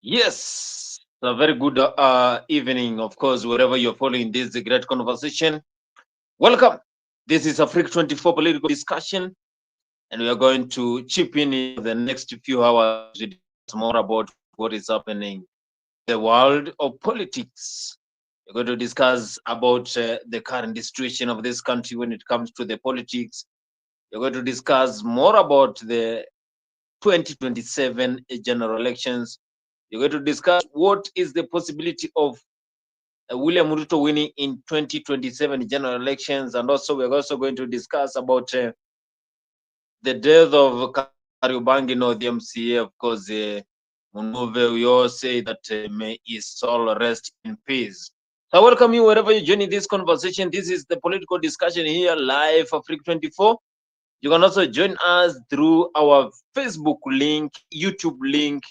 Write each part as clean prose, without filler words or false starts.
Yes, a very good evening, of course, wherever you're following this great conversation. Welcome. This is Africa 24 political discussion, and we are going to chip in the next few hours to discuss more about what is happening in the world of politics. We're going to discuss about the current situation of this country when it comes to the politics. We're going to discuss more about the 2027 general elections. We're going to discuss what is the possibility of William Ruto winning in 2027 general elections, and also we're also going to discuss about the death of Kariobangi, the MCA, of course, Munuve. We all say that may his soul rest in peace. So I welcome you wherever you're joining this conversation. This is the political discussion here live for Freak 24. You can also join us through our Facebook link, YouTube link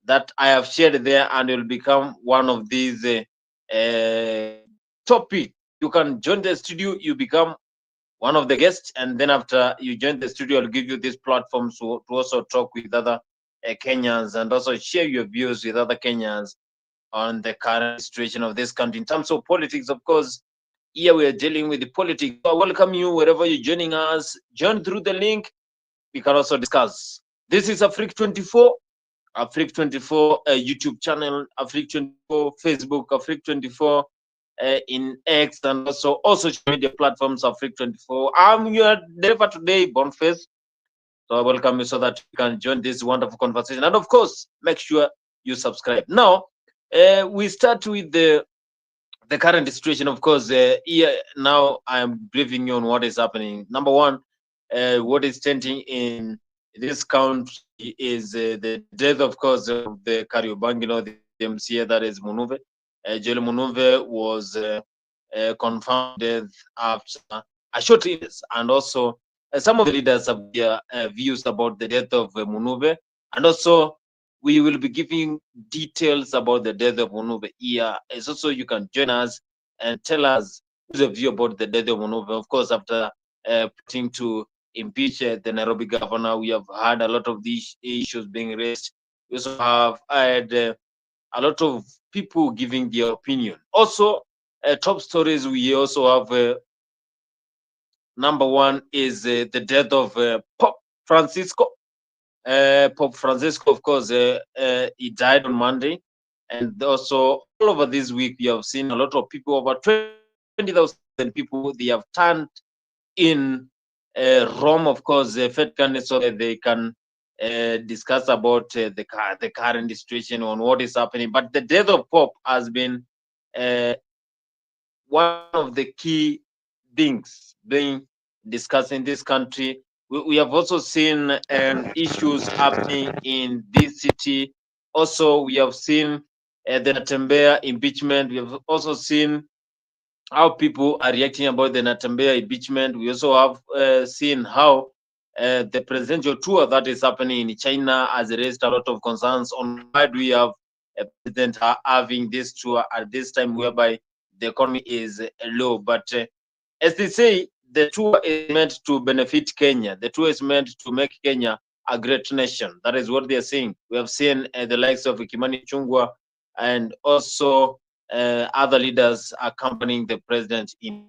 that I have shared there, and you'll become one of these topic. You can join the studio, you become one of the guests, and then after you join the studio, I'll give you this platform to also talk with other Kenyans and also share your views with other Kenyans on the current situation of this country. In terms of politics, of course, here we are dealing with the politics. So I welcome you wherever you're joining us. Join through the link. We can also discuss. This is Afrique 24, Afrique 24 YouTube channel, Afrique 24 Facebook, Afrique 24 in X, and also all social media platforms, Afrique 24. I'm your deliver today, Boniface. So I welcome you so that you can join this wonderful conversation. And of course, make sure you subscribe. Now, we start with the current situation. Of course, here now I am briefing you on what is happening. Number one, what is trending in this country is the death, of course, of the Kariobangi, the MCA, that is Munuve. Joel Munuve was confirmed death after a short illness, and also some of the leaders have their views about the death of Munuve, and also we will be giving details about the death of Munuve here. It's also you can join us and tell us what's your view about the death of Munuve. Of course, after putting to impeach the Nairobi governor, we have had a lot of these issues being raised. We also have had a lot of people giving their opinion. Also, top stories we also have. Number one is the death of Pope Francisco. Pope Francisco, of course, he died on Monday, and also all over this week we have seen a lot of people, over 20,000 people, they have turned in Rome, of course, Vatican, so that they can discuss about the current situation on what is happening. But the death of Pope has been uh, one of the key things being discussed in this country. We have also seen issues happening in this city. Also, we have seen the Natembea impeachment. We have also seen how people are reacting about the Natembea impeachment. We also have seen how the presidential tour that is happening in China has raised a lot of concerns on why do we have a president having this tour at this time whereby the economy is low. But as they say, the tour is meant to benefit Kenya. The tour is meant to make Kenya a great nation. That is what they are saying. We have seen the likes of Kimani Chungwa and also other leaders accompanying the president in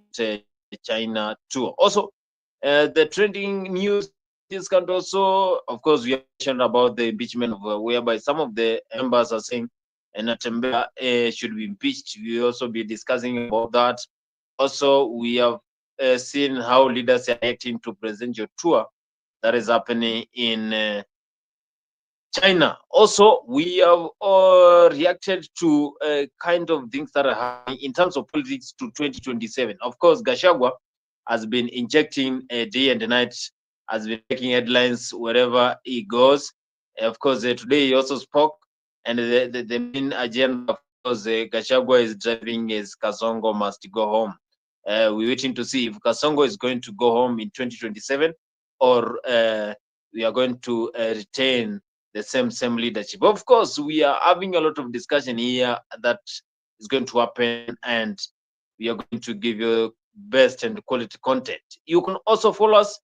China tour. Also, the trending news in this country also, of course, we have mentioned about the impeachment of whereby some of the members are saying Natembea should be impeached. We will also be discussing about that. Also, we have seen how leaders are reacting to presidential tour that is happening in China. Also, we have reacted to kind of things that are happening in terms of politics to 2027. Of course, Gashagwa has been injecting day and night, has been making headlines wherever he goes. Of course, today he also spoke, and the main agenda, of course, Gashagwa is driving is Kasongo must go home. We're waiting to see if Kasongo is going to go home in 2027 or we are going to retain the same leadership. Of course, we are having a lot of discussion here that is going to happen, and we are going to give you best and quality content. You can also follow us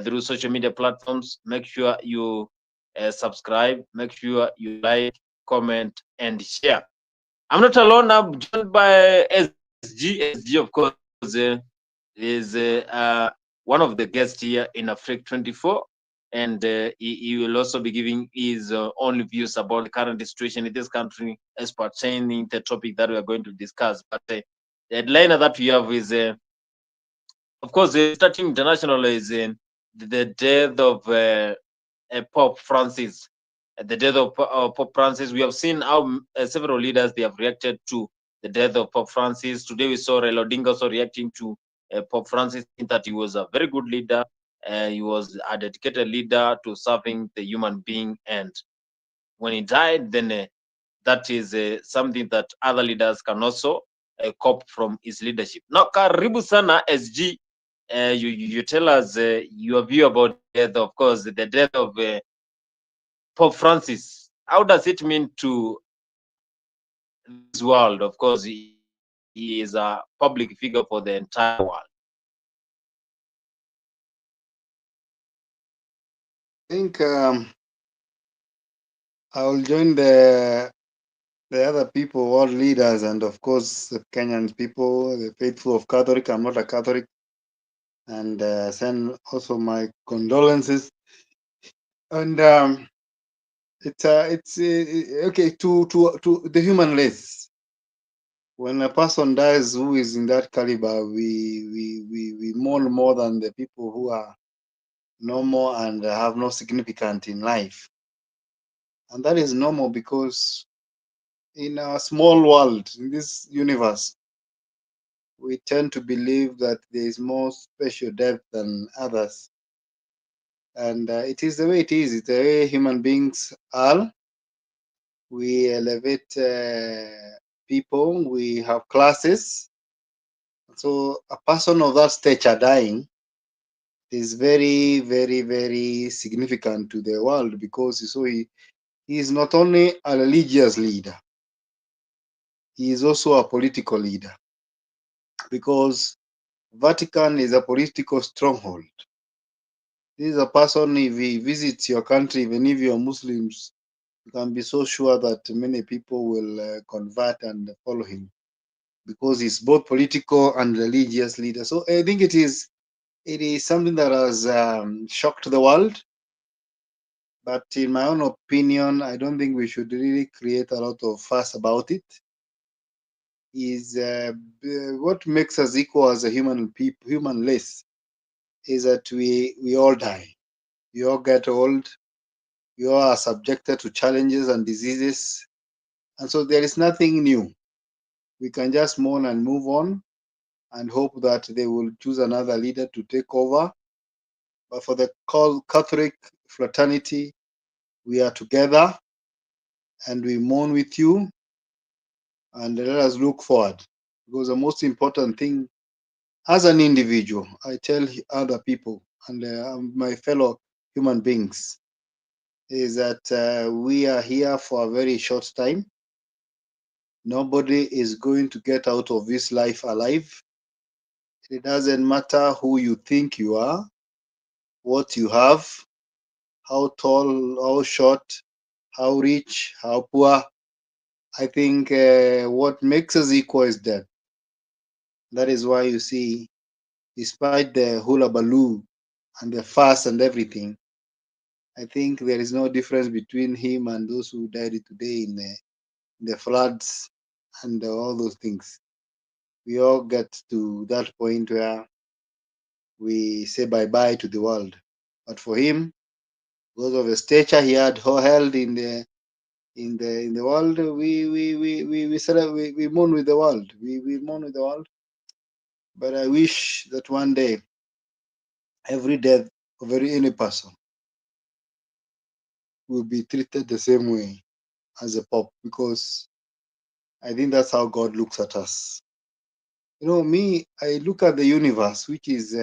through social media platforms. Make sure you subscribe. Make sure you like, comment, and share. I'm not alone. I'm joined by SG. SG, of course, is one of the guests here in Africa 24, and he will also be giving his own views about the current situation in this country as pertaining the topic that we are going to discuss. But the headliner that we have is, of course, starting international is the death of Pope Francis. At the death of Pope Francis, we have seen how several leaders they have reacted to the death of Pope Francis. Today we saw Raila Odinga also reacting to Pope Francis, that he was a very good leader. He was a dedicated leader to serving the human being, and when he died, then that is something that other leaders can also cop from his leadership. Now, karibu sana SG. You tell us your view about death, of course, the death of Pope Francis. How does it mean to this world? Of course, he is a public figure for the entire world. I think I will join the other people, world leaders, and of course the Kenyan people, the faithful of Catholic. I'm not a Catholic, and send also my condolences. And it's okay to the human race. When a person dies who is in that caliber, we mourn more than the people who are normal and have no significance in life. And that is normal because in a small world, in this universe, we tend to believe that there is more special depth than others. And it is the way it is. It's the way human beings are. We elevate people, we have classes. So a person of that stature dying is very, very, very significant to the world because so he is not only a religious leader, he is also a political leader because Vatican is a political stronghold. This is a person, if he visits your country, even if you're Muslims, you can be so sure that many people will convert and follow him because he's both political and religious leader. So I think it is something that has shocked the world. But in my own opinion, I don't think we should really create a lot of fuss about it. Is what makes us equal as a human race is that we all die, we all get old, we all are subjected to challenges and diseases, and so there is nothing new. We can just mourn and move on and hope that they will choose another leader to take over. But for the Catholic fraternity, we are together and we mourn with you and let us look forward. Because the most important thing as an individual, I tell other people and my fellow human beings, is that we are here for a very short time. Nobody is going to get out of this life alive. It doesn't matter who you think you are, what you have, how tall, how short, how rich, how poor. I think what makes us equal is that. That is why you see, despite the hula baloo and the fuss and everything, I think there is no difference between him and those who died today in the floods and all those things. We all get to that point where we say bye bye to the world. But for him, because of the stature he had held in the world, we mourn with the world. We mourn with the world. But I wish that one day every death of any person will be treated the same way as a Pope, because I think that's how God looks at us. Me, I look at the universe, which is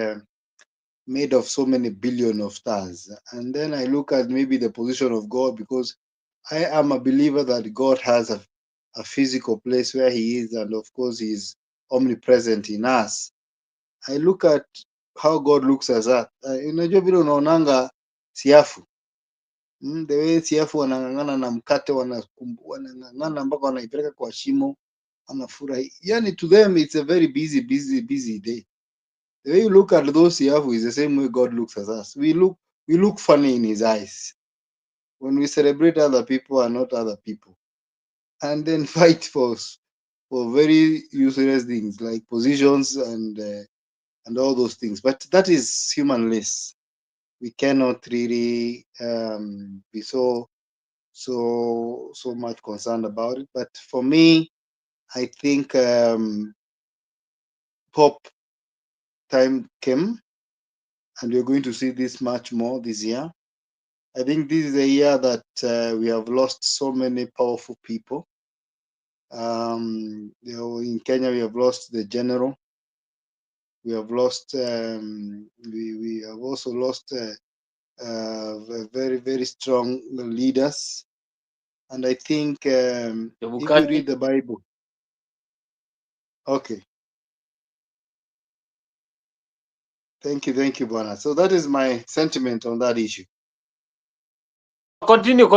made of so many billion of stars, and then I look at maybe the position of God, because I am a believer that God has a physical place where He is, and of course He is omnipresent in us. I look at how God looks at us. Unajua vile unaonanga siafu The way siafu wanang'ang'ana na mkate, wanang'ang'ana mpaka wanaipeleka kwa shimo, wanafurahi. Yani to them it's a very busy day. The way you look at those siafu is the same way God looks at us. We look funny in his eyes when we celebrate other people and not other people, and then fight for very useless things like positions and all those things. But that is humanless. We cannot really be so much concerned about it. But for me, I think pop time came, and we're going to see this much more this year. I think this is a year that we have lost so many powerful people. In Kenya, we have lost the general. We have lost. We have also lost very strong leaders. And I think if you read the Bible, okay. Thank you, Bwana. So that is my sentiment on that issue. Continue.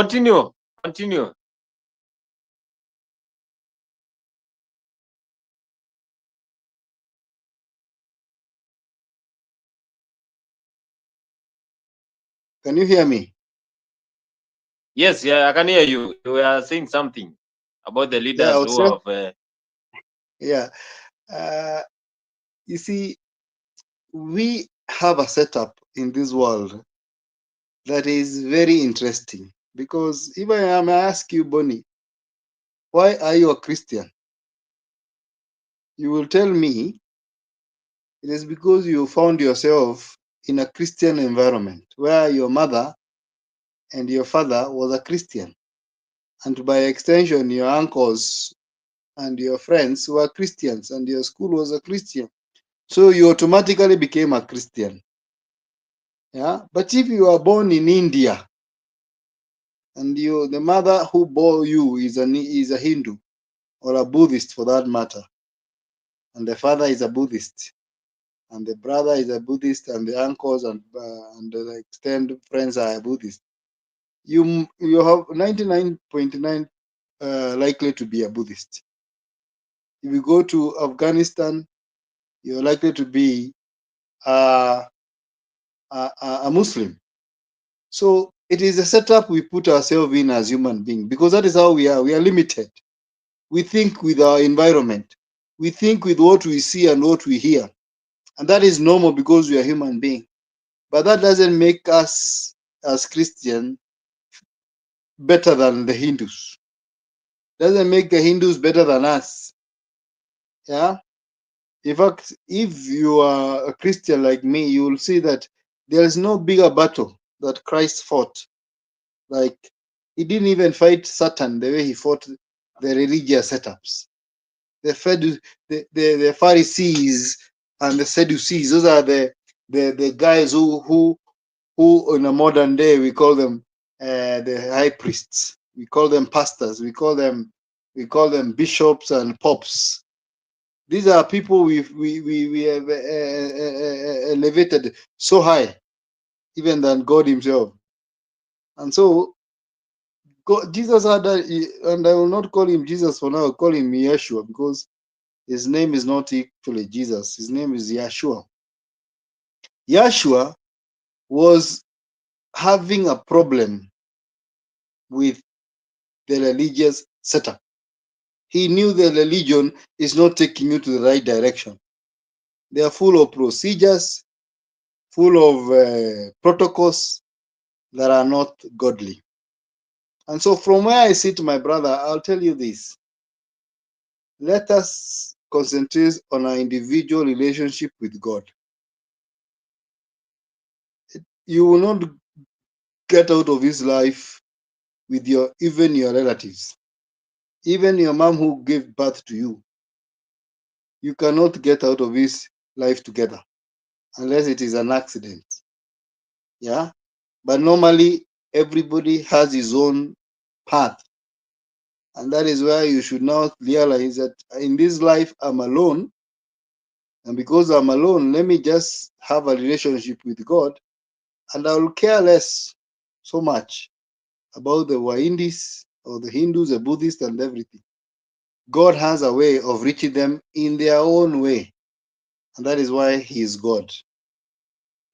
Can you hear me? Yes, yeah, I can hear you. You were saying something about the leaders who have. Yeah. You see, we have a setup in this world that is very interesting, because if I may ask you, Bonnie, why are you a Christian? You will tell me it is because you found yourself in a Christian environment where your mother and your father was a Christian, and by extension your uncles and your friends were Christians, and your school was a Christian, so you automatically became a Christian. Yeah. But if you are born in India and the mother who bore you is a Hindu or a Buddhist for that matter, and the father is a Buddhist, and the brother is a Buddhist, and the uncles and the extended friends are a Buddhist, you have 99.9 likely to be a Buddhist. If you go to Afghanistan, you're likely to be a Muslim. So it is a setup we put ourselves in as human beings, because that is how we are. We are limited. We think with our environment. We think with what we see and what we hear. And that is normal because we are human beings. But that doesn't make us as Christians better than the Hindus. Doesn't make the Hindus better than us. Yeah. In fact, if you are a Christian like me, you will see that there is no bigger battle that Christ fought. Like, he didn't even fight Satan the way he fought the religious setups. The Pharisees and the Sadducees, those are the guys who in a modern day we call them the high priests. We call them pastors. We call them bishops and popes. These are people we have elevated so high, even than God himself. And so God, Jesus had and I will not call him Jesus for now, I'll call him Yeshua, because his name is not actually Jesus. His name is Yeshua. Yeshua was having a problem with the religious setup. He knew the religion is not taking you to the right direction. They are full of procedures, full of protocols that are not godly. And so from where I sit, my brother, I'll tell you this. Let us concentrate on our individual relationship with God. You will not get out of his life with even your relatives. Even your mom who gave birth to you, you cannot get out of his life together unless it is an accident. Yeah. But normally everybody has his own path. And that is why you should now realize that in this life I'm alone. And because I'm alone, let me just have a relationship with God, and I will care less so much about the Wahindis or the Hindus, the Buddhists, and everything. God has a way of reaching them in their own way. And that is why He is God.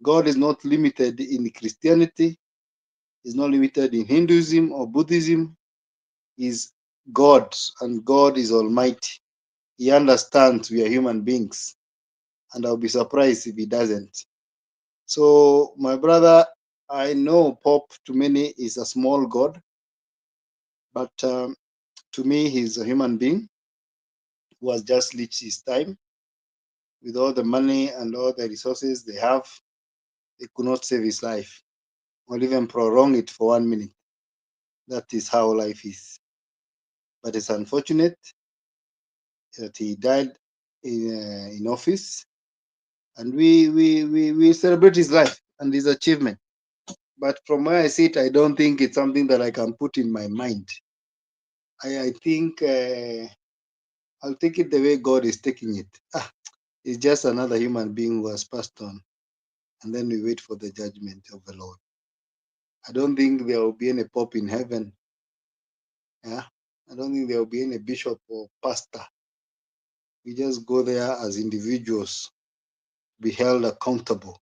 God is not limited in Christianity, He's not limited in Hinduism or Buddhism. He's God, and God is Almighty. He understands we are human beings, and I'll be surprised if He doesn't. So, my brother, I know Pope to many is a small God, but to me, he's a human being who has just reached his time. With all the money and all the resources they have, they could not save his life or even prolong it for 1 minute. That is how life is. But it's unfortunate that he died in office, and we celebrate his life and his achievement. But from where I sit, I don't think it's something that I can put in my mind. I think I'll take it the way God is taking it. He's just another human being who has passed on, and then we wait for the judgment of the Lord. I don't think there will be any pope in heaven. Yeah, I don't think there will be any bishop or pastor. We just go there as individuals, be held accountable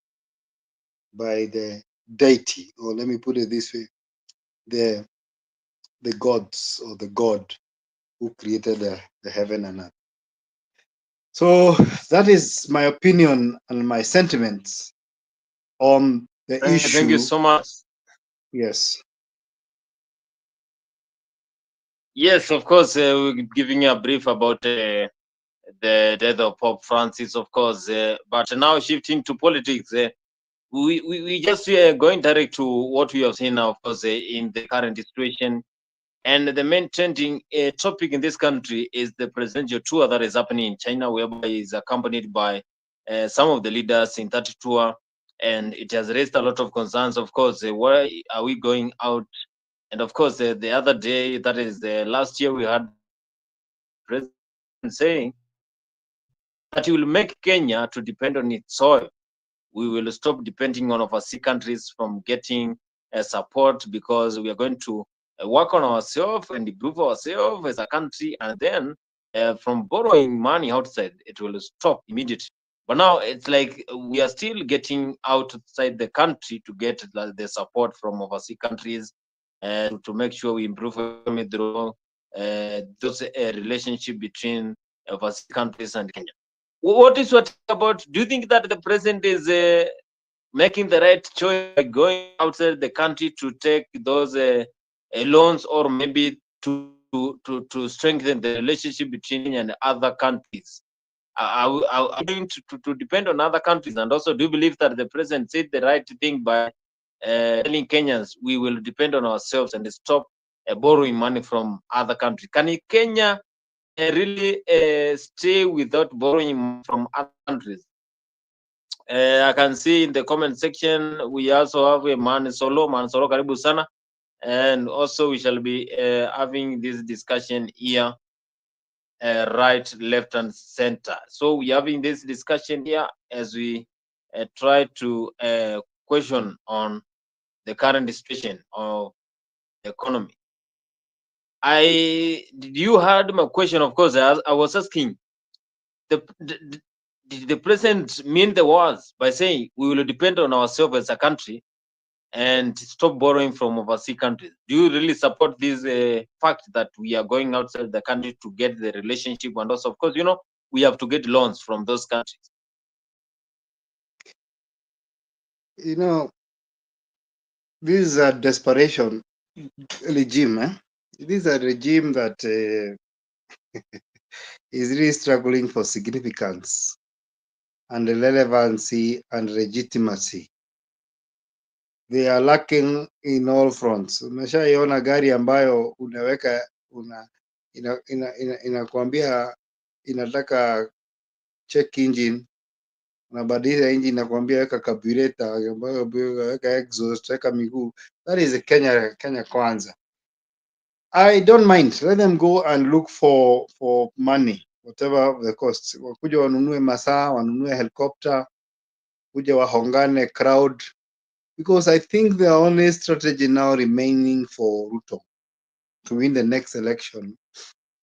by the deity, or let me put it this way, the gods or the God who created the heaven and earth. So that is my opinion and my sentiments on the Thank you issue. so much. Yes. Yes, of course, we're giving you a brief about the death of Pope Francis, of course. But now shifting to politics, we just going direct to what we have seen now, of course, in the current situation. And the main trending topic in this country is the presidential tour that is happening in China, whereby he is accompanied by some of the leaders in that tour. And it has raised a lot of concerns, of course. Why are we going out? And of course, the other day, that is last year, we had president saying that he will make Kenya to depend on its soil. We will stop depending on overseas countries from getting support, because we are going to work on ourselves and improve ourselves as a country, and then from borrowing money outside, it will stop immediately. But now it's like we are still getting outside the country to get the support from overseas countries to make sure we improve economy through those relationship between overseas countries and Kenya. What is your take about? Do you think that the president is making the right choice by going outside the country to take those loans, or maybe to strengthen the relationship between Kenya and other countries? Are we going to depend on other countries? And also, do you believe that the president said the right thing by telling Kenyans we will depend on ourselves and stop borrowing money from other countries? Can Kenya really stay without borrowing money from other countries? I can see in the comment section we also have a Man Solo, karibu sana. And also we shall be having this discussion here, right, left, and center. So we're having this discussion here as we try to question on the current situation of the economy. Did you heard my question? Of course, I was asking did the president mean the words by saying we will depend on ourselves as a country and stop borrowing from overseas countries? Do you really support this fact that we are going outside the country to get the relationship, and also, of course, we have to get loans from those countries? This is a desperation regime. This is a regime that is really struggling for significance and relevancy and legitimacy. They are lacking in all fronts. Umeshaiona gari ambayo unaweka inakwambia inataka check engine, unabadilisha engine, inakwambia weka carburetor, ambayo weka exhaust, weka miguu. That is Kenya kwanza. I don't mind. Let them go and look for money, whatever the costs. Wakuja wanunue masaa, wanunue helicopter, kuja wahongane crowd, because I think the only strategy now remaining for Ruto to win the next election,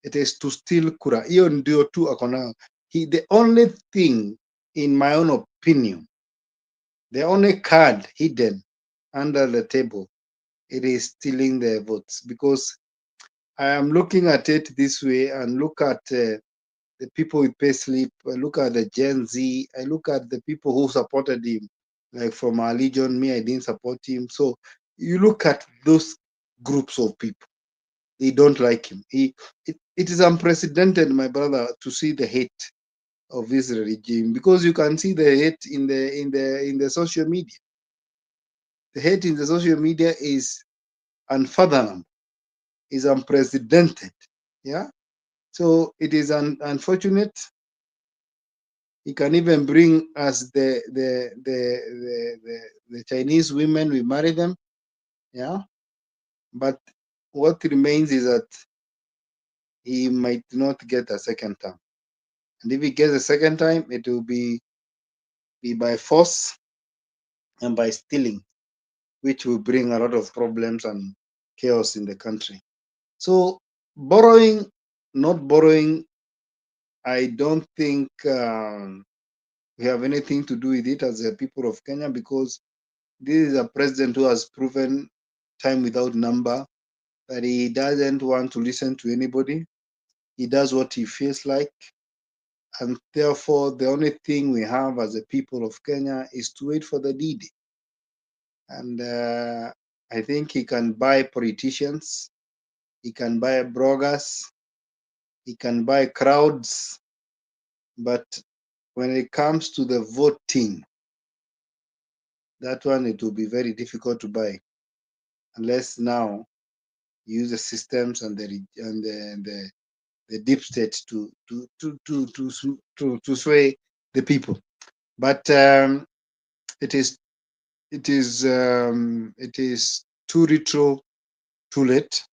it is to steal kura. Hiyo ndio tu akona. The only thing, in my own opinion, the only card hidden under the table, it is stealing the votes. Because I am looking at it this way and look at the people with payslip, I look at the Gen Z, I look at the people who supported him, like from our legion. Me, I didn't support him. So you look at those groups of people, they don't like him. It is unprecedented, my brother, to see the hate of this regime, because you can see the hate in the social media. The hate in the social media is unfathomable, is unprecedented. Yeah. So it is unfortunate. He can even bring us the Chinese women. We marry them. Yeah. But what remains is that he might not get a second term. And if he gets a second time, it will be by force and by stealing, which will bring a lot of problems and chaos in the country. So borrowing, not borrowing, I don't think we have anything to do with it as a people of Kenya, because this is a president who has proven time without number that he doesn't want to listen to anybody. He does what he feels like. And therefore, the only thing we have as a people of Kenya is to wait for the D-Day. And I think he can buy politicians, he can buy bloggers, he can buy crowds. But when it comes to the voting, that one, it will be very difficult to buy, unless now use the systems and the deep state to sway the people. But it is too retro, too late.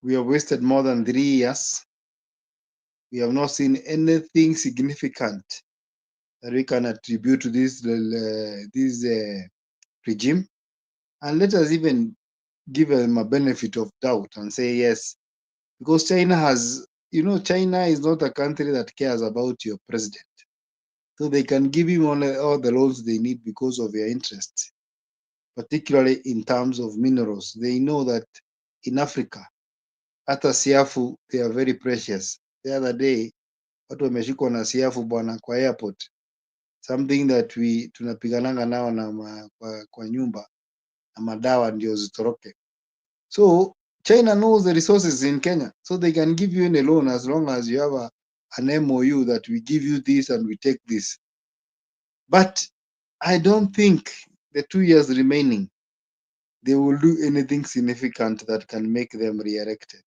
We have wasted more than 3 years. We have not seen anything significant that we can attribute to this regime. And let us even give them a benefit of doubt and say yes, because China has, China is not a country that cares about your president. So they can give him all the loans they need because of their interests, particularly in terms of minerals. They know that in Africa, hata siafu, they are very precious. The other day, watu wameshikwa na siafu bwana kwa airport, something that tunapigananga nao kwa nyumba na madawa ndio zitoroke. So China knows the resources in Kenya, so they can give you any loan as long as you have an MOU that we give you this and we take this. But I don't think the 2 years remaining, they will do anything significant that can make them re-elected.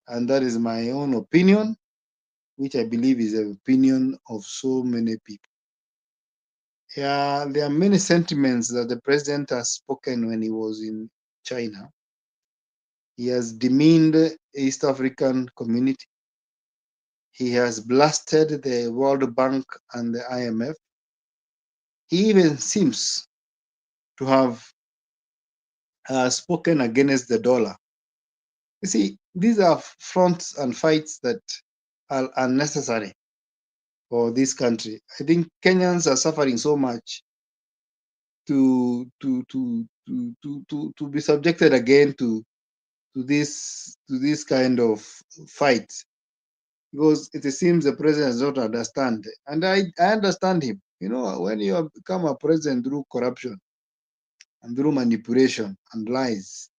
And that is my own opinion, which I believe is the opinion of so many people. Yeah, there are many sentiments that the president has spoken when he was in China. He has demeaned the East African community. He has blasted the World Bank and the IMF. He even seems to have spoken against the dollar. You see, these are fronts and fights that are unnecessary for this country. I think Kenyans are suffering so much to be subjected again to this kind of fight, because it seems the president does not understand, and I understand him. When you have become a president through corruption and through manipulation and lies,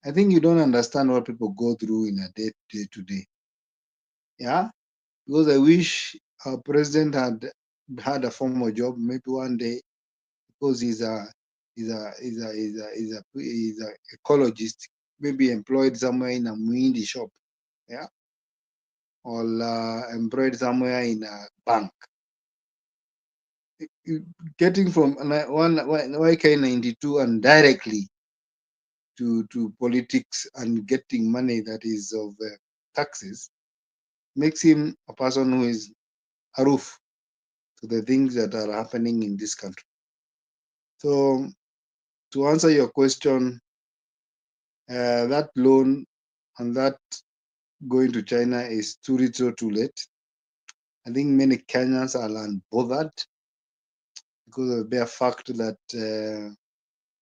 I think you don't understand what people go through in a day to day. Yeah, because I wish our president had a formal job, maybe one day, because he's a ecologist, maybe employed somewhere in a muindi shop, yeah, or employed somewhere in a bank. Getting from one YK92 and directly to politics and getting money that is of taxes makes him a person who is aloof to the things that are happening in this country. So to answer your question, that loan and that going to China is too little, too late. I think many Kenyans are unbothered because of the bare fact that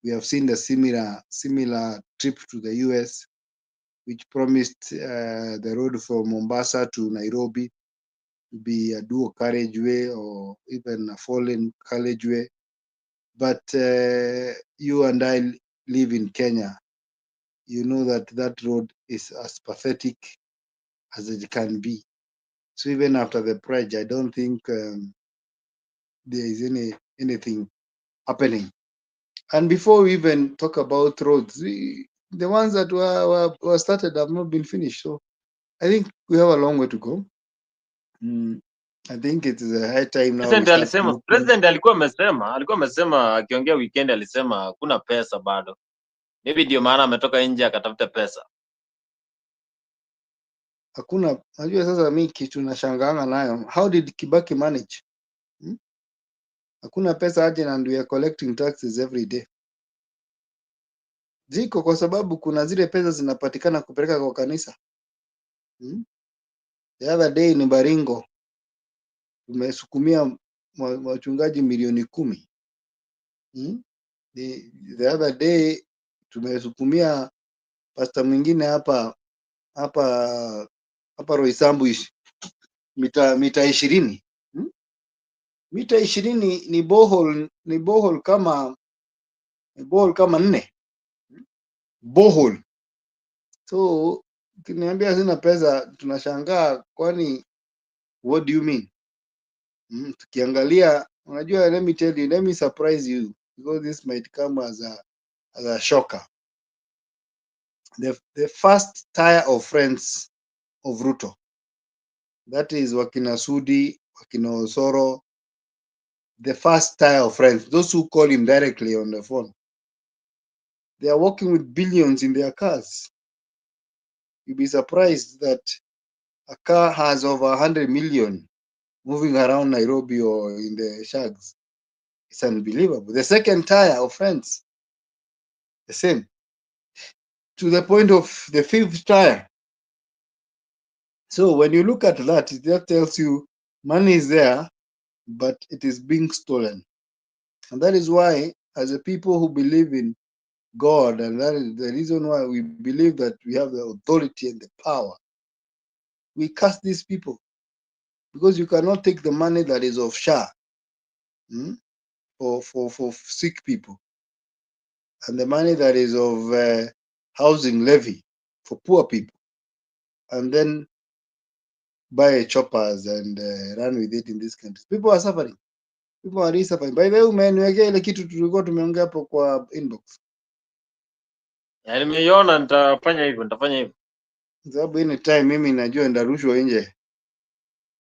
we have seen the similar trip to the US, which promised the road from Mombasa to Nairobi to be a dual carriageway or even a four-lane carriageway. But you and I live in Kenya. You know that that road is as pathetic as it can be. So even after the pledge, I don't think there is anything happening. And before we even talk about roads, the ones that were started have not been finished. So I think we have a long way to go. I think it is a high time now we start looking. President alikuwa amesema akiongea weekend, alisema hakuna pesa bado. Maybe ndio maana ametoka nje akatafuta pesa. Hakuna, najua sasa mimi kitu nashangaanga nayo. How did Kibaki manage? Hakuna pesa aje and we are collecting taxes every day. Ziko kwa sababu kuna zile pesa zinapatikana kupeleka kwa kanisa. The other day ni Baringo tumesukumia wachungaji milioni 10. The other day tumesukumia pastor mwingine hapa Roysambu mita 20. Mita 20 ni borehole kama 4 borehole. So ukiniambia sina pesa tunashangaa, kwani what do you mean? Tukiangalia, unajua, let me tell you, let me surprise you because this might come as a shocker. The first tier of friends of Ruto, that is wakina Sudi, wakina Osoro, the first tier of friends, those who call him directly on the phone, they are working with billions in their cars. You'll be surprised that a car has over 100 million moving around Nairobi or in the shags. It's unbelievable. The second tier of friends, the same. To the point of the fifth tier. So when you look at that, it just tells you money is there, but it is being stolen. And that is why, as a people who believe in God, and that is the reason why we believe that we have the authority and the power, we cast these people. Because you cannot take the money that is of SHA for sick people, and the money that is of housing levy for poor people, and then buy choppers and run with it in this country. People are suffering. People are really suffering. By the way, umeniwekea ile kitu tulikuwa tumeongea hapo kwa inbox. Nimeiona, nitafanya hivyo. Sababu any time mimi najua ndarushwa nje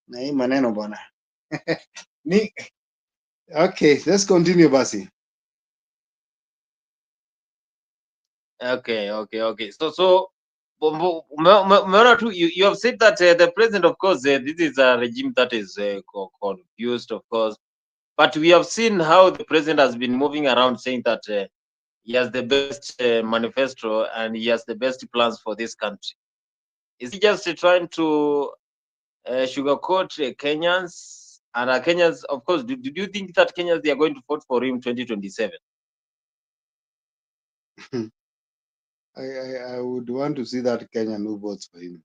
na hii maneno bwana. Okay, let's continue basi. Okay. So umeona tu, you have said that the president, of course, this is a regime that is confused, of course. But we have seen how the president has been moving around saying that he has the best manifesto and he has the best plans for this country. Is he just trying to sugarcoat Kenyans? And Kenyans, of course, do you think that Kenyans, they are going to vote for him 2027? I would want to see that Kenyan who votes for him.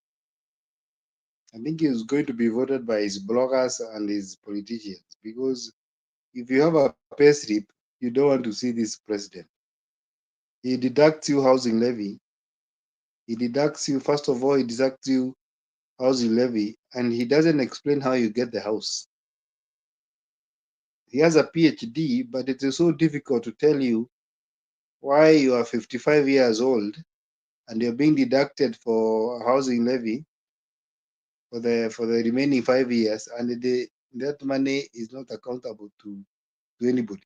I think he's going to be voted by his bloggers and his politicians, because if you have a pay slip, you don't want to see this president. He deducts you housing levy. He deducts you, first of all, he deducts you housing levy, and he doesn't explain how you get the house. He has a PhD, but it is so difficult to tell you why you are 55 years old and you're being deducted for housing levy for the remaining 5 years, and that money is not accountable to anybody.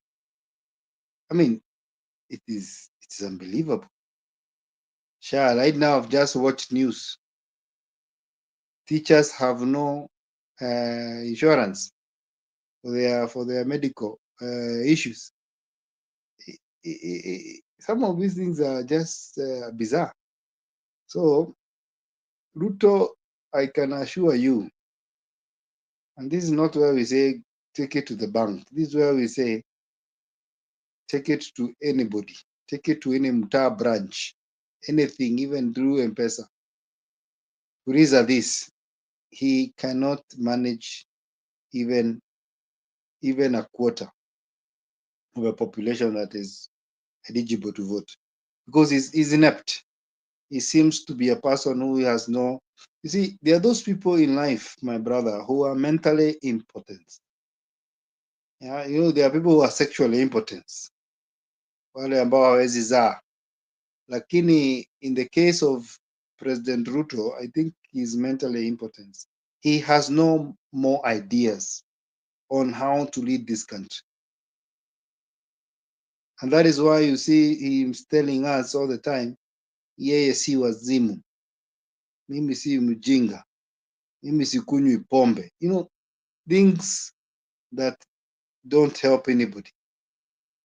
I mean, it's unbelievable. Sure, right now I've just watched news. Teachers have no insurance for their medical issues. some of these things are just bizarre. So Ruto, I can assure you, and this is not where we say take it to the bank. This is where we say take it to anybody, take it to any mtaa branch, anything, even through M-Pesa. Kuriza this, he cannot manage even a quarter of a population that is eligible to vote because he's inept. He seems to be a person who has no. You see, there are those people in life, my brother, who are mentally impotent. Yeah, you know, there are people who are sexually impotent. Wale ambao hawezi zaa. Lakini in the case of President Ruto, I think he's mentally impotent. He has no more ideas on how to lead this country. And that is why you see him telling us all the time, yeye si wazimu, mimi si mjinga, mimi sikunywi pombe. You know, things that don't help anybody.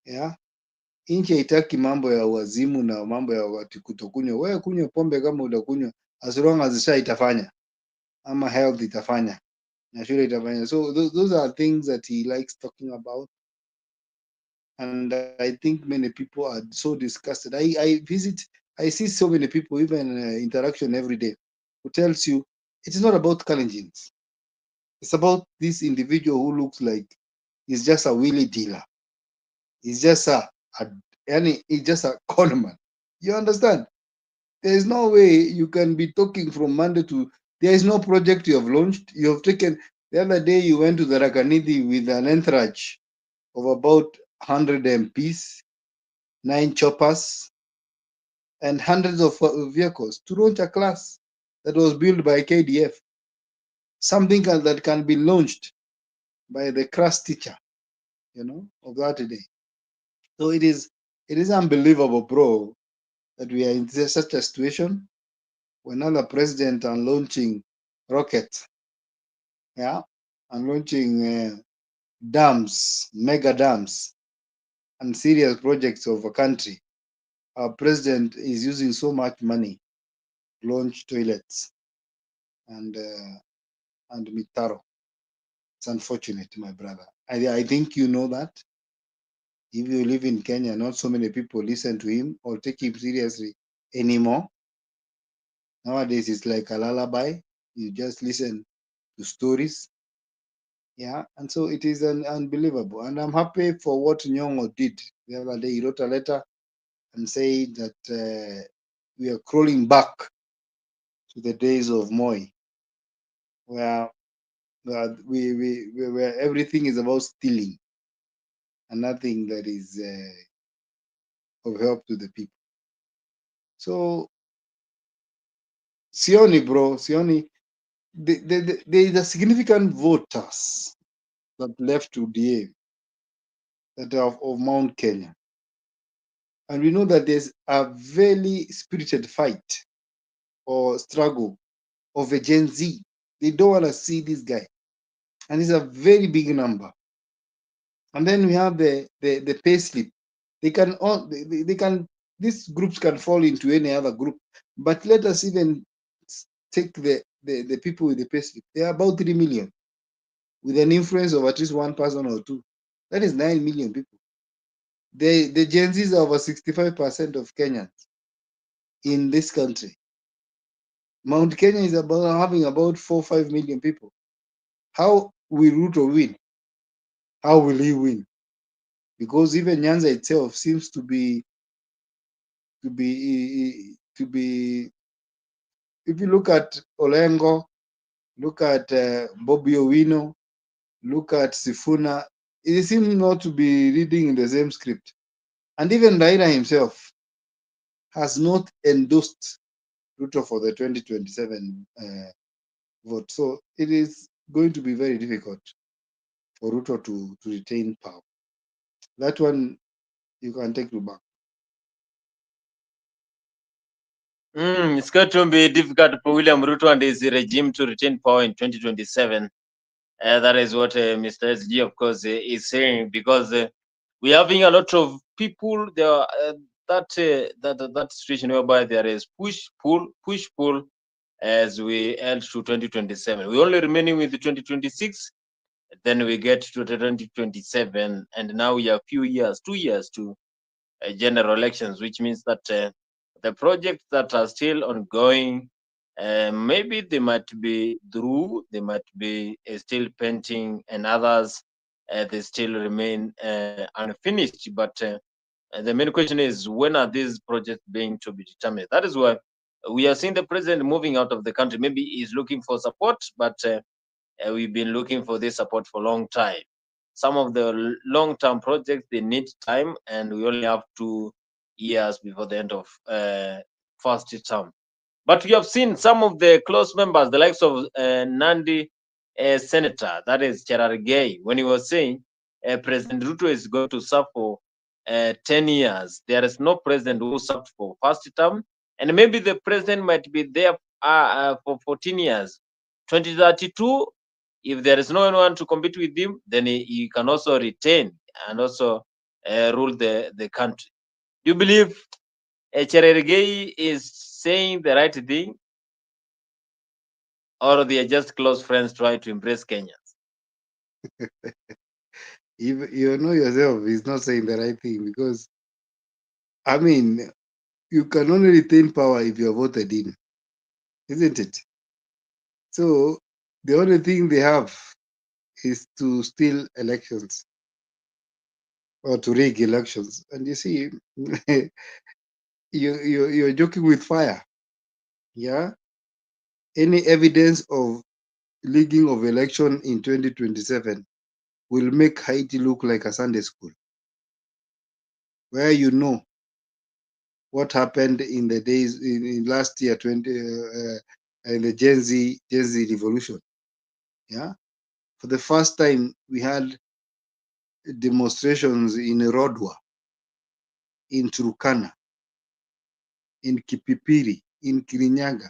Yeah? Nchi haitaki mambo ya wazimu na mambo ya watu kutokunywa. Wewe kunywa pombe kama utakunywa, as long as sha itafanya ama health itafanya na shule itafanya. So those are things that he likes talking about. And I think many people are so disgusted. I see so many people, even interaction every day, who tells you it is not about Kalenjins. It's about this individual who looks like he's just a wheelie dealer. He's just he's just a conman. You understand? There is no way you can be talking from Monday to. There is no project you have launched. You have taken. The other day you went to the Rakanidi with an entourage of about 100 MPs, 9 choppers, and hundreds of vehicles to launch a class that was built by KDF. Something that can be launched by the class teacher, of that day. So it is unbelievable, bro, that we are in such a situation when another president are launching rockets, yeah, and launching dams, mega dams, and serious projects of a country. Our president is using so much money to launch toilets and mitaro. It's unfortunate, my brother. I think you know that. If you live in Kenya, not so many people listen to him or take him seriously anymore. Nowadays, it's like a lullaby. You just listen to stories. Yeah, and so it is unbelievable. And I'm happy for what Nyong'o did the other day. He wrote a letter and said that we are crawling back to the days of Moi, where where everything is about stealing and nothing that is of help to the people. So Sioni, bro, Sioni, there is a significant voters that left today that are of Mount Kenya. And we know that there's a very spirited fight or struggle of a Gen Z. They don't want to see this guy. And it's a very big number. And then we have the pay slip. They can these groups can fall into any other group. But let us even take the people with the pay slip. They are about 3 million with an influence of at least one person or two. That is 9 million people. The Gen Zs are over 65% of Kenyans in this country. Mount Kenya is about having about 4-5 million people. How will Ruto win? How will he win? Because even Nyanza itself seems to be. If you look at Olengo, look at Bobby Owino, look at Sifuna, it seems not to be reading in the same script. And even Raila himself has not endorsed Ruto for the 2027 vote. So it is going to be very difficult for Ruto to retain power. That one you can take to back. It's going to be difficult for William Ruto and his regime to retain power in 2027. That is what Mr. SG, of course, is saying, because we're having a lot of people there. That situation whereby there is push pull as we head to 2027. We're only remaining with the 2026, then we get to 2027, and now we have few years, 2 years to general elections, which means that the projects that are still ongoing, maybe they might be through, they might be still painting, and others they still remain unfinished. But the main question is, when are these projects being to be determined? That is why we are seeing the president moving out of the country. Maybe he's looking for support, but we've been looking for this support for a long time. Some of the long-term projects, they need time, and we only have 2 years before the end of first term. But we have seen some of the close members, the likes of Nandi Senator, that is Cherargei, when he was saying President Ruto is going to serve for 10 years. There is no president who served for first term, and maybe the president might be there for 14 years. 2032, if there is no one to compete with him, then he can also retain and also rule the country. Do you believe Cherargei is saying the right thing, or they are just close friends trying to impress Kenyans? You know yourself, he's not saying the right thing, because I mean, you can only retain power if you're voted in, isn't it? So the only thing they have is to steal elections or to rig elections. And you see, you're joking with fire. Yeah. Any evidence of rigging of election in 2027 will make Haiti look like a Sunday school, where you know what happened in the days in last year, in the Gen Z revolution. Yeah. For the first time, we had demonstrations in Rodwa, in Turkana, in Kipipiri, in Kirinyaga.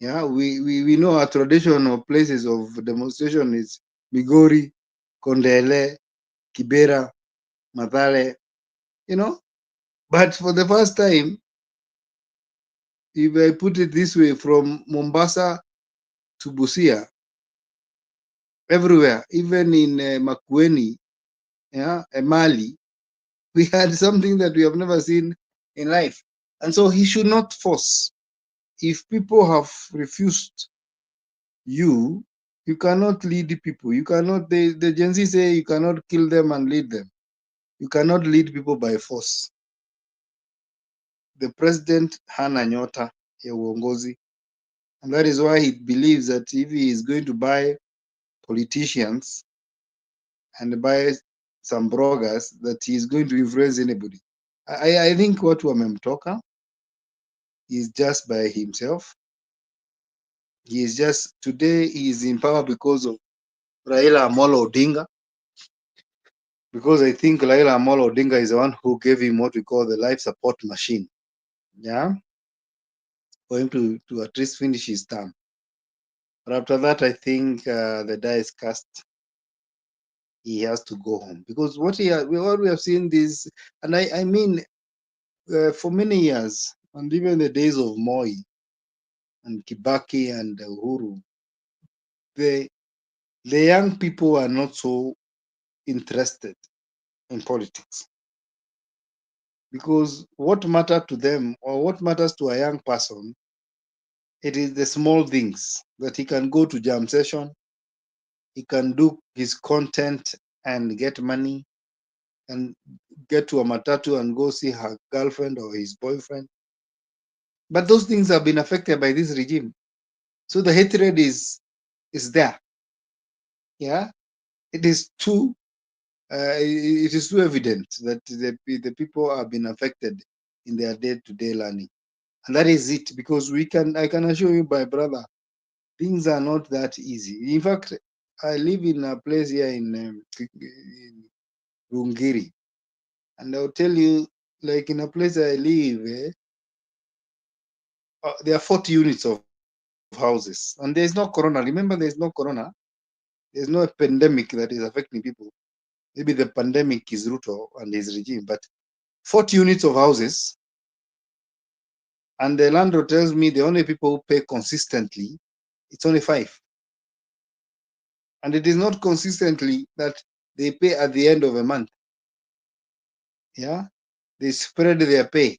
Yeah, we know our traditional places of demonstration is Migori, Kondele, Kibera, Mathare, you know. But for the first time, if I put it this way, from Mombasa to Busia, everywhere, even in Makueni, yeah, Mali, we had something that we have never seen in life. And so he should not force. If people have refused you, you cannot lead people. You cannot, the Gen Z say you cannot kill them and lead them. You cannot lead people by force. The president hana nyota ya uongozi, and that is why he believes that if he is going to buy politicians and buy some bloggers, that he is going to influence anybody. I think what wamemtoka is just by himself. He is just, today he is in power because of Raila Amolo Odinga, because I think Raila Amolo Odinga is the one who gave him what we call the life support machine, yeah, for him to at least finish his term. But after that, I think the die is cast. He has to go home, because what we have seen this, and I mean, for many years, and even the days of Moi and Kibaki and Uhuru, the young people are not so interested in politics, because what matters to them, or what matters to a young person, it is the small things, that he can go to jam session, he can do his content and get money, and get to a matatu and go see her girlfriend or his boyfriend. But those things have been affected by this regime. So the hatred is there. Yeah, it is too evident that the people have been affected in their day-to-day learning, and that is it. Because I can assure you, my brother, things are not that easy. In fact, I live in a place here in Rungiri, and I'll tell you, like in a place I live, there are 40 units of houses, and there's no corona. Remember, there's no corona. There's no pandemic that is affecting people. Maybe the pandemic is Ruto and his regime, but 40 units of houses, and the landlord tells me the only people who pay consistently, it's only 5. And it is not consistently that they pay at the end of a month. Yeah, they spread their pay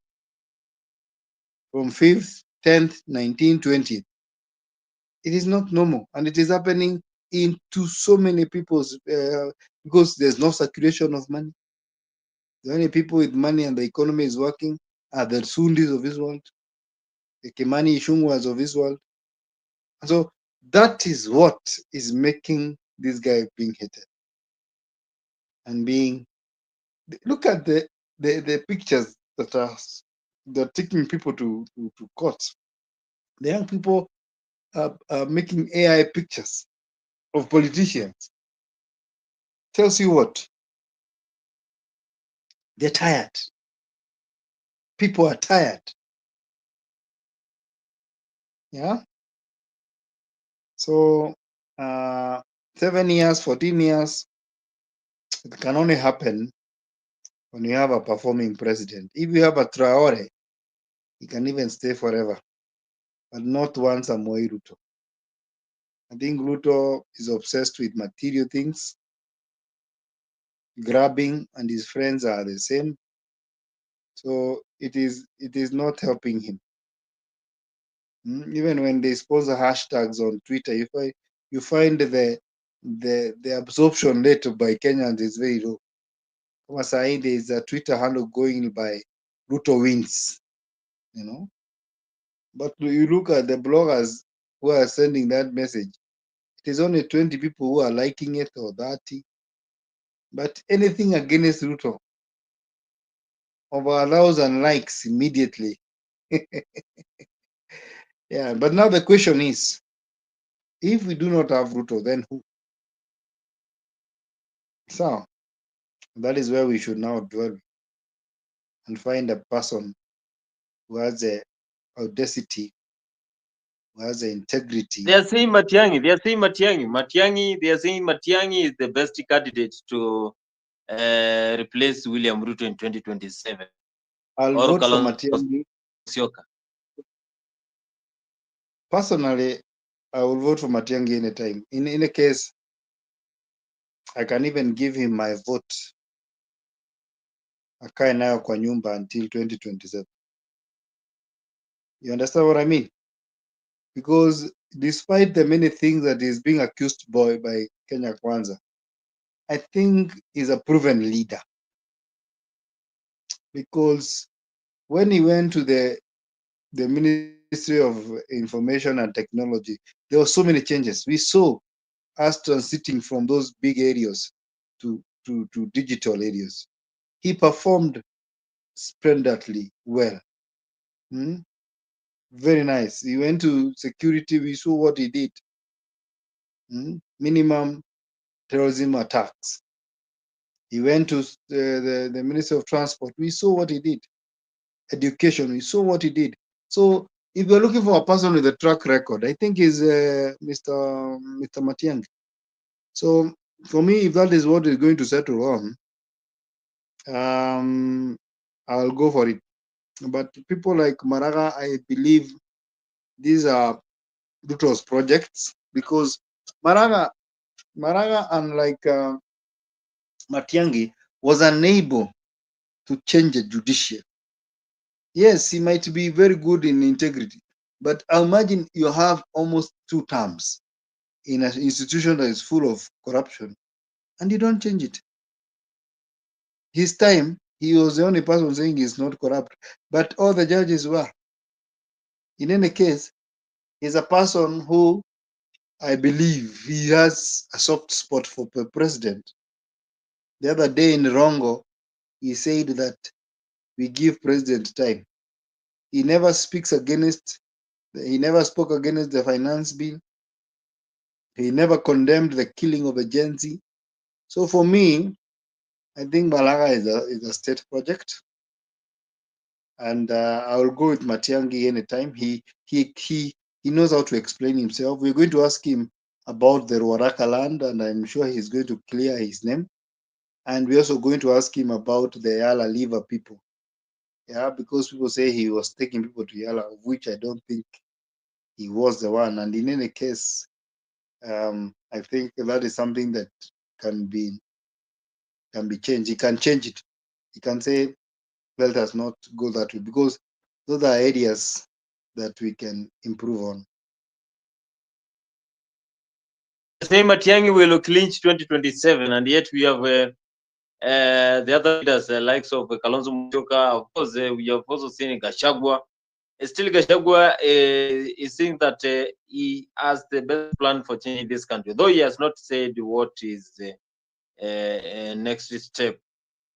from 5th, 10th, 19th, 20th. It is not normal, and it is happening into so many people's because there's no circulation of money. The only people with money and the economy is working are the Sundis of this world, the Kimani Ishungwas of this world. And so that is what is making this guy being hated and being. Look at the pictures that are they're taking people to court. The young people are making AI pictures of politicians. Tells you what? They're tired. People are tired. Yeah. So 7 years, 14 years, it can only happen when you have a performing president. If you have a Traore, he can even stay forever, but not one Samoei Ruto. I think Ruto is obsessed with material things, grabbing, and his friends are the same. So it is not helping him. Even when they sponsor hashtags on Twitter, you find the absorption rate by Kenyans is very low. Kama sahi there is a Twitter handle going by Ruto wins, you know. But you look at the bloggers who are sending that message, it is only 20 people who are liking it or 30. But anything against Ruto, over 1,000 likes immediately. Yeah, but now the question is, if we do not have Ruto, then who? So that is where we should now dwell and find a person who has the audacity, who has the integrity. They are saying Matiangi. They are saying Matiangi. They are saying Matiangi is the best candidate to replace William Ruto in 2027. I'll Or vote for Kalonzo Matiangi. Musyoka. Personally, I will vote for Matiangi anytime. In any case, I can even give him my vote. Akae nayo kwa nyumba until 2027. You understand what I mean? Because despite the many things that he's being accused by Kenya Kwanza, I think he's a proven leader. Because when he went to the Ministry of Information and Technology, there were so many changes. We saw us transiting from those big areas to digital areas. He performed splendidly well. Hmm? Very nice. He went to security. We saw what he did. Minimum terrorism attacks. He went to the Ministry of Transport. We saw what he did. Education. We saw what he did. So if you're looking for a person with a track record, I think is Mr. Matiang'i. So for me, if that is what is going to settle on, I'll go for it. But people like Maraga, I believe these are Ruto's projects because Maraga, unlike Matiang'i, was unable to change the judiciary. Yes, he might be very good in integrity, but I imagine you have almost 2 terms in an institution that is full of corruption, and you don't change it. His time, he was the only person saying he's not corrupt, but all the judges were. In any case, he's a person who I believe he has a soft spot for the president. The other day in Rongo, he said that we give president time. He never speaks against, he never spoke against the finance bill. He never condemned the killing of a Gen Z. So for me, I think Malaga is a state project. And I will go with Matiang'i anytime. He knows how to explain himself. We're going to ask him about the Ruaraka land, and I'm sure he's going to clear his name. And we're also going to ask him about the Yala liver people. Yeah, because people say he was taking people to Yala, of which I don't think he was the one. And in any case, I think that is something that can be changed. He can change it. He can say, well, does not go that way, because those are areas that we can improve on. Say Matiang'i will clinch 2027, and yet we have the other leaders, the likes of Kalonzo Musyoka. Of course, we have also seen Gachagua. Still, Gachagua is saying that he has the best plan for changing this country, though he has not said what is next step.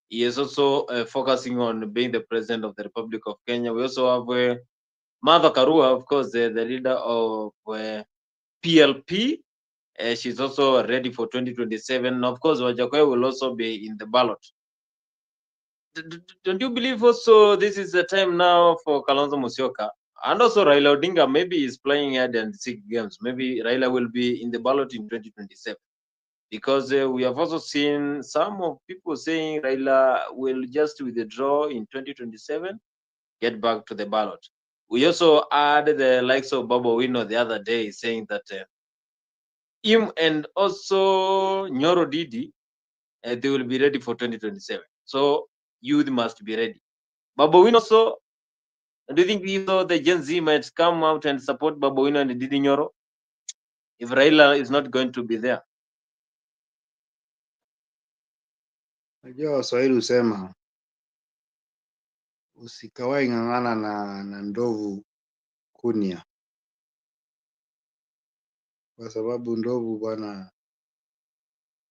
He is also focusing on being the president of the Republic of Kenya. We also have Martha Karua, of course, the leader of PLP. She's also ready for 2027. Of course, Wajakoya will also be in the ballot. Don't you believe also this is the time now for Kalonzo Musyoka? And also Raila Odinga maybe is playing hide and seek games. Maybe Raila will be in the ballot in 2027. Because we have also seen some of people saying Raila will just withdraw in 2027, get back to the ballot. We also had the likes of Baba Wino the other day saying that him and also Nyoro Didi, they will be ready for 2027. So youth must be ready. Baba Wino also, do you think the Gen Z might come out and support Baba Wino and Didi Nyoro if Raila is not going to be there? Najua Waswahili husema usikawai ng'ang'ana na ndovu kunia, kwa sababu ndovu bwana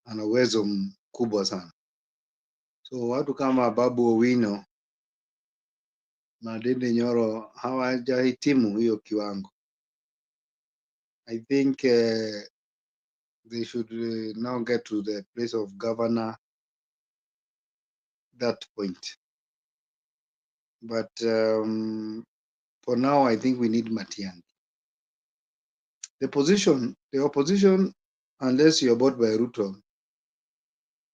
ana uwezo mkubwa sana. So watu kama Babu Owino na Dede Nyoro hawajahitimu hiyo kiwango. I think they should now get to the place of governor, that point. But for now, I think we need Matiang'i. The opposition, unless you're bought by Ruto,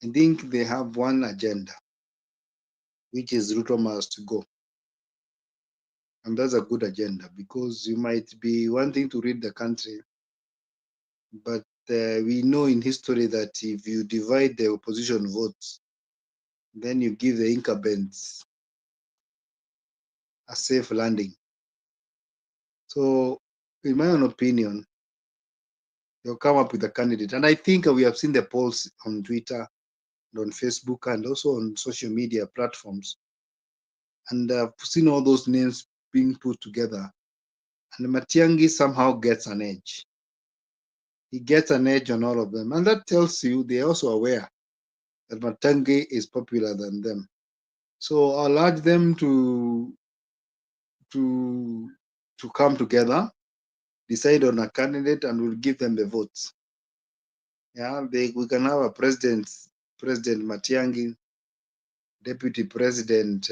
I think they have one agenda, which is Ruto must go. And that's a good agenda, because you might be wanting to lead the country, but we know in history that if you divide the opposition votes, then you give the incumbents a safe landing. So, in my own opinion, they'll come up with a candidate. And I think we have seen the polls on Twitter and on Facebook and also on social media platforms. And I've seen all those names being put together. And Matiang'i somehow gets an edge. He gets an edge on all of them. And that tells you they're also aware that Matiang'i is popular than them. So I'll urge them to come together, decide on a candidate, and we'll give them the votes. Yeah, we can have a President Matiang'i, Deputy President,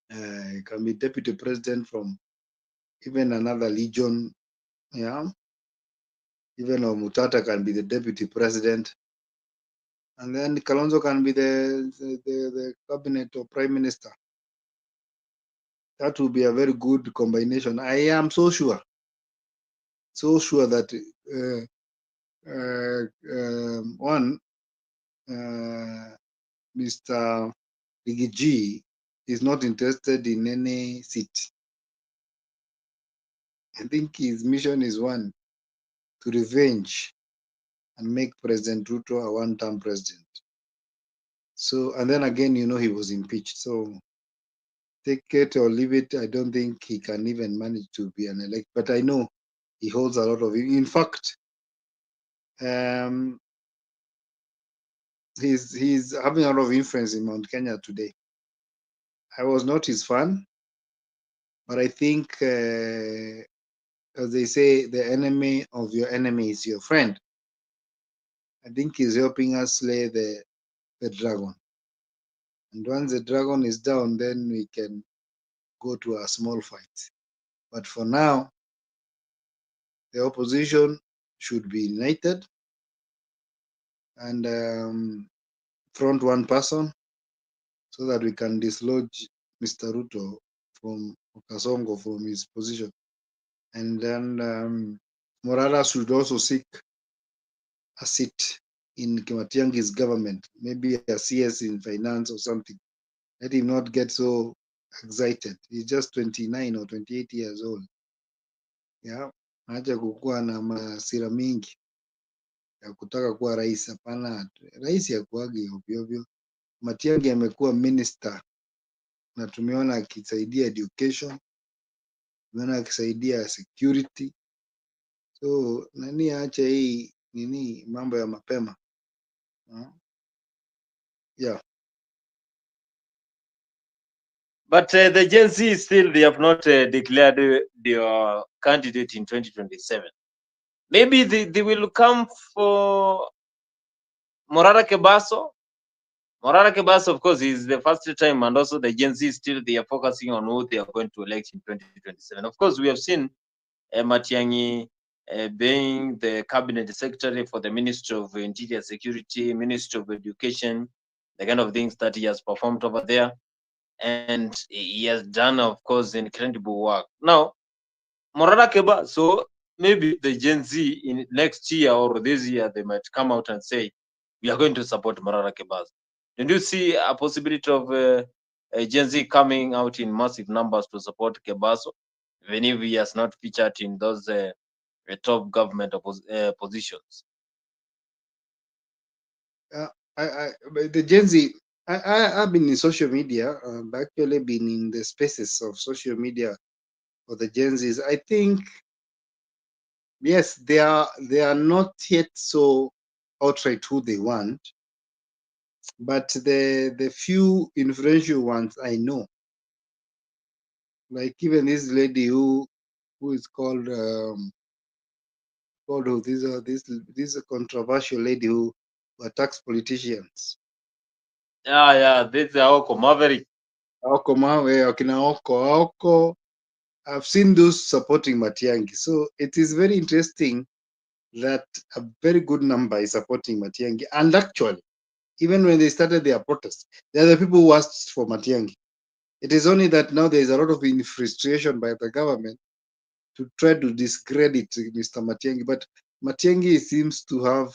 can be Deputy President from even another legion. Yeah, even Mutata can be the Deputy President, and then Kalonzo can be the cabinet or Prime Minister. That would be a very good combination. I am so sure that Mr. Rigiji is not interested in any seat. I think his mission is one, to revenge and make President Ruto a one-term president. So, and then again, he was impeached. So take it or leave it. I don't think he can even manage to be an elect, but I know he holds a lot of, in fact, he's having a lot of influence in Mount Kenya today. I was not his fan, but I think, as they say, the enemy of your enemy is your friend. I think he's helping us slay the dragon. And once the dragon is down, then we can go to a small fight. But for now, the opposition should be united, and front one person so that we can dislodge Mr. Ruto from Kasongo from his position. And then Morara should also seek a seat in Kimatiangi's government, maybe a CS in finance or something. Let him not get so excited. He's just 29 or 28 years old. Yeah, haja kukuwa na masira mingi ya kutaka kuwa rais. Hapana, rais hakuagi ovyo ovyo. Matiang'i amekuwa minister na tumeona akisaidia education, tumeona akisaidia security. So nani aache hii nini mambo ya mapema. Yeah. But the Gen Z still, they have not declared their candidate in 2027. Maybe they will come for Morara Kebaso. Morara Kebaso, of course, is the first time, and also the Gen Z still, they are focusing on who they are going to elect in 2027. Of course, we have seen Matiang'i being the cabinet secretary for the Ministry of Interior Security, Ministry of Education, the kind of things that he has performed over there. And he has done, of course, incredible work. Now, Morara Keba, so maybe the Gen Z in next year or this year, they might come out and say, we are going to support Morara Keba. Do you see a possibility of a Gen Z coming out in massive numbers to support Kebaso, even if he has not featured in those top government positions? The Gen Z, I've been in social media. I've actually been in the spaces of social media for the Gen Zs. I think, yes, they are not yet so outright who they want, but the few influential ones I know, like even this lady who is called who this controversial lady who attacks politicians. Yeah, this is Oko Maverick. Oko. I've seen those supporting Matiang'i. So it is very interesting that a very good number is supporting Matiang'i. And actually, even when they started their protests, they are the people who asked for Matiang'i. It is only that now there is a lot of frustration by the government to try to discredit Mr. Matiang'i. But Matiang'i seems to have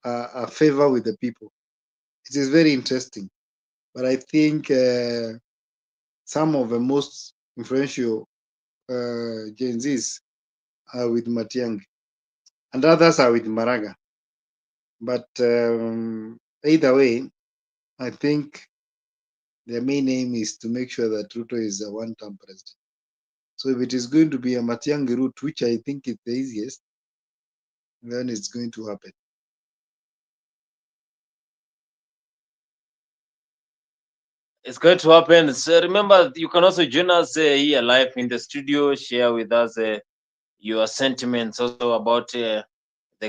a favor with the people. It is very interesting. But I think some of the most influential Gen Zs are with Matiang'i, and others are with Maraga. But either way, I think their main aim is to make sure that Ruto is a one-term president. So if it is going to be a Matiang'i route, which I think is the easiest, then it's going to happen. It's going to happen. So remember, you can also join us here live in the studio, share with us your sentiments also about the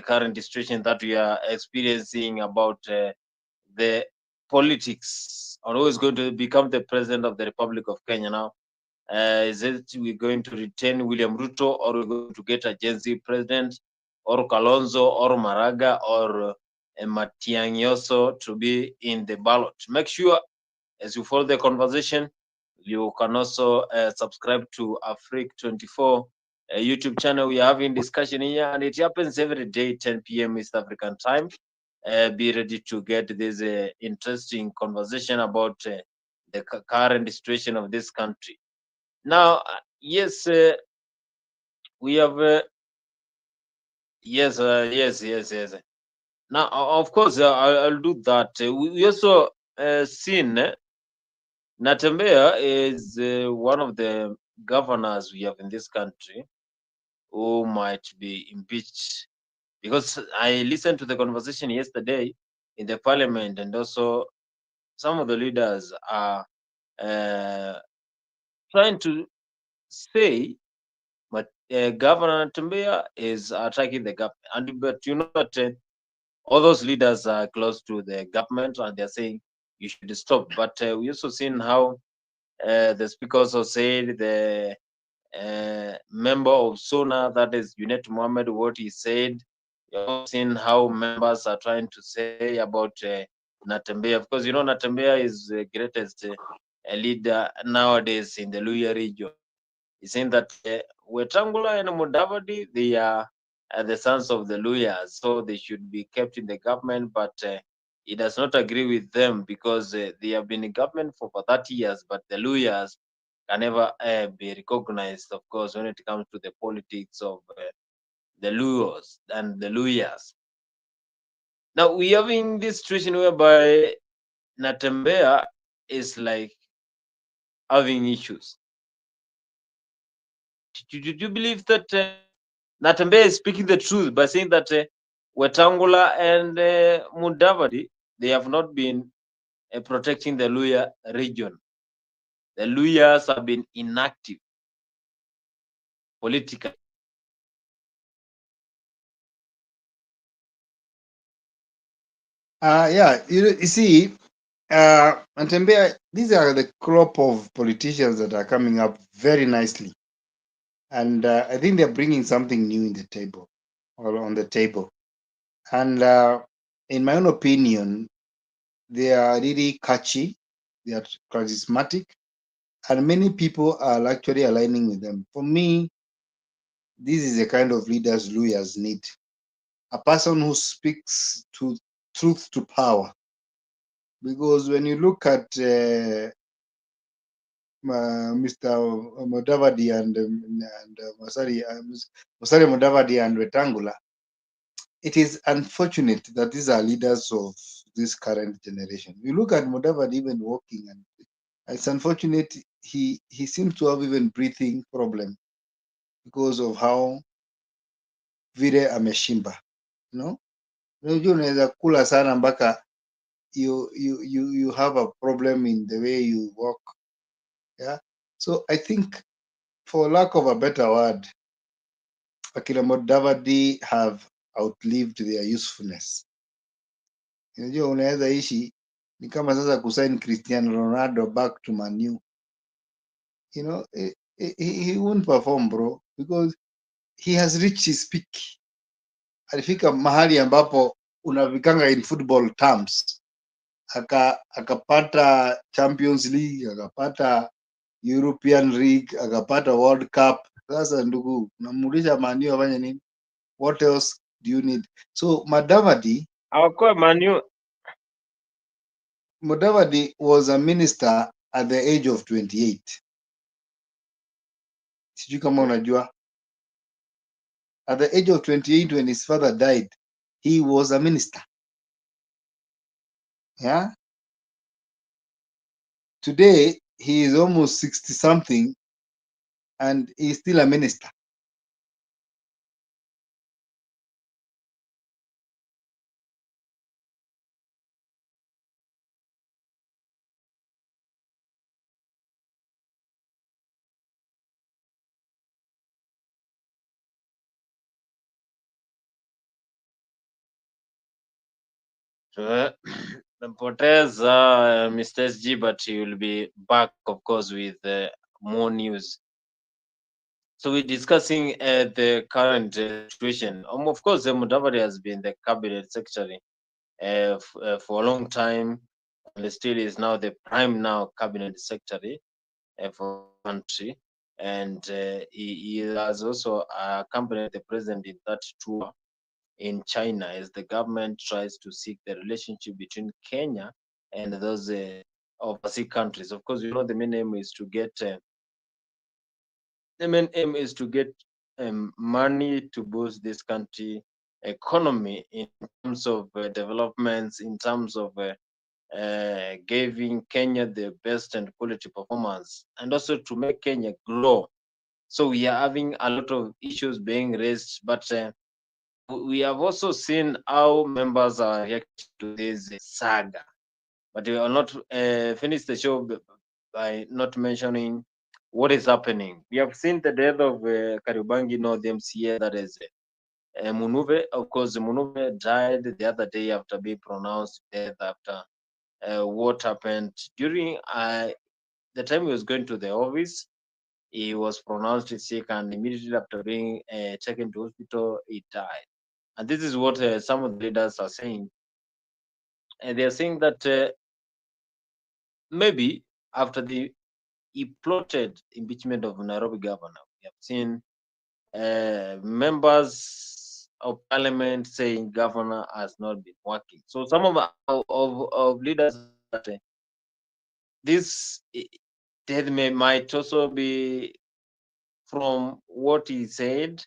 current situation that we are experiencing, about the politics, or who is going to become the president of the Republic of Kenya now. Is it we're going to retain William Ruto, or we're going to get a Gen Z president, or Kalonzo, or Maraga, or Matiang'i also to be in the ballot? Make sure as you follow the conversation, you can also subscribe to Afrique24 YouTube channel. We are having discussion here, and it happens every day, 10 p.m. East African time. Be ready to get this interesting conversation about the current situation of this country. Now, yes, we have. Yes. Now, of course, I'll do that. We also seen Natembea is one of the governors we have in this country who might be impeached, because I listened to the conversation yesterday in the parliament, and also some of the leaders are trying to say, but Governor Natembea is attacking the government, but you know that all those leaders are close to the government, and they're saying you should stop. But we also seen how the speaker also said the member of SONA, that is Junet Mohammed, what he said You've also seen how members are trying to say about Natembea. Of course, Natembea is the greatest leader nowadays in the Luya region. He's saying that Wetangula and Mudavadi, they are the sons of the Luyas, so they should be kept in the government. But he does not agree with them because they have been in government for 30 years, but the Luyas can never be recognized, of course, when it comes to the politics of the Luyos and the Luyas. Now, we are in this situation whereby Natembea is like having issues. Do you believe that Natembeya is speaking the truth by saying that Wetangula and Mudavadi, they have not been protecting the Luya region? The Luyas have been inactive politically. Yeah, you see, Ntembea, these are the crop of politicians that are coming up very nicely, and I think they're bringing something new in the table or on the table. And in my own opinion, they are really catchy, they are charismatic, and many people are actually aligning with them. For me, this is the kind of leaders Luyas need. A person who speaks to truth to power. Because when you look at Mr. Mudavadi and Masari Mudavadi and Wetangula, it is unfortunate that these are leaders of this current generation. You look at Mudavadi even walking, and it's unfortunate he seems to have even breathing problem because of how vile ameshimba. You know, unajua unaweza kula sana mpaka you have a problem in the way you walk. Yeah. So I think, for lack of a better word, akina Mudavadi have outlived their usefulness. Unajua unaweza ishi ni kama sasa kusign Cristiano Ronaldo back to Man U. You know, he won't perform, bro, because he has reached his peak. Alifika mahali ambapo unavikanga in football terms, akapata Champions League, akapata European League, akapata World Cup. Sasa ndugu, unamuuliza Man U afanye nini? What else do you need? So Mudavadi was a minister at the age of 28. Sijui kama unajua. At the age of 28, when his father died, he was a minister. Yeah. Today, he is almost 60 something and he's still a minister. Poteza Mr. SG, but he will be back, of course, with more news. So we're discussing the current situation. Of course, Mudavadi has been the cabinet secretary for a long time, and still is now the prime now cabinet secretary for the country. And he has also accompanied the president in that tour in China as the government tries to seek the relationship between Kenya and those overseas countries. Of course, the main aim is to get money to boost this country economy in terms of developments, in terms of giving Kenya the best and quality performance, and also to make Kenya grow. So we are having a lot of issues being raised, but we have also seen how members are reacting to this saga. But we will not finish the show by not mentioning what is happening. We have seen the death of Kariobangi, the MCA, that is Munuve. Of course, Munuve died the other day after being pronounced dead after what happened during the time he was going to the office. He was pronounced sick, and immediately after being taken to hospital, he died. And this is what some of the leaders are saying. And they are saying that maybe after the plotted impeachment of Nairobi governor, we have seen members of parliament saying governor has not been working. So some of leaders are saying that this death might also be from what he said,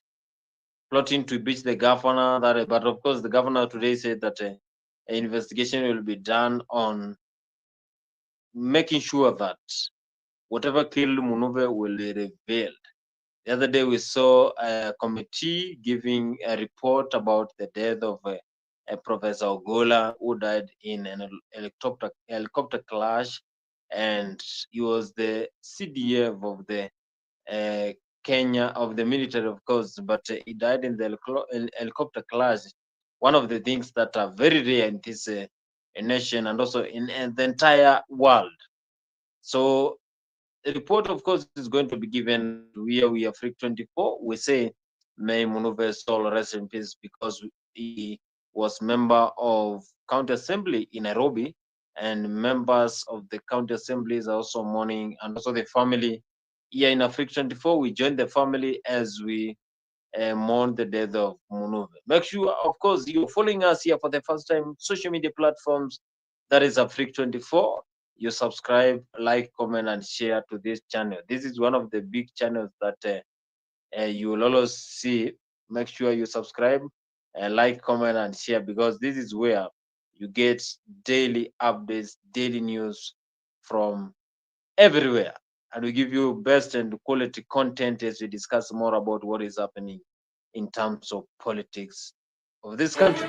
plotting to impeach the governor. That, but of course, the governor today said that an investigation will be done on making sure that whatever killed Munuve will be revealed. The other day, we saw a committee giving a report about the death of Professor Ogola, who died in an helicopter crash, and he was the CDF of the Kenya, of the military, of course, but he died in the helicopter crash. One of the things that are very rare in this nation and also in the entire world. So the report, of course, is going to be given, and we are Freak 24. We say, may Munuve's soul rest in peace, because he was member of County Assembly in Nairobi, and members of the County Assemblies are also mourning, and also the family. Here in Freak 24, we join the family as we mourn the death of Munuve. Make sure, of course, you're following us here for the first time, social media platforms, that is Freak 24. You subscribe, like, comment, and share to this channel. This is one of the big channels that you will always see. Make sure you subscribe, like, comment, and share, because this is where you get daily updates, daily news from everywhere. And we give you best and quality content as we discuss more about what is happening in terms of politics of this country.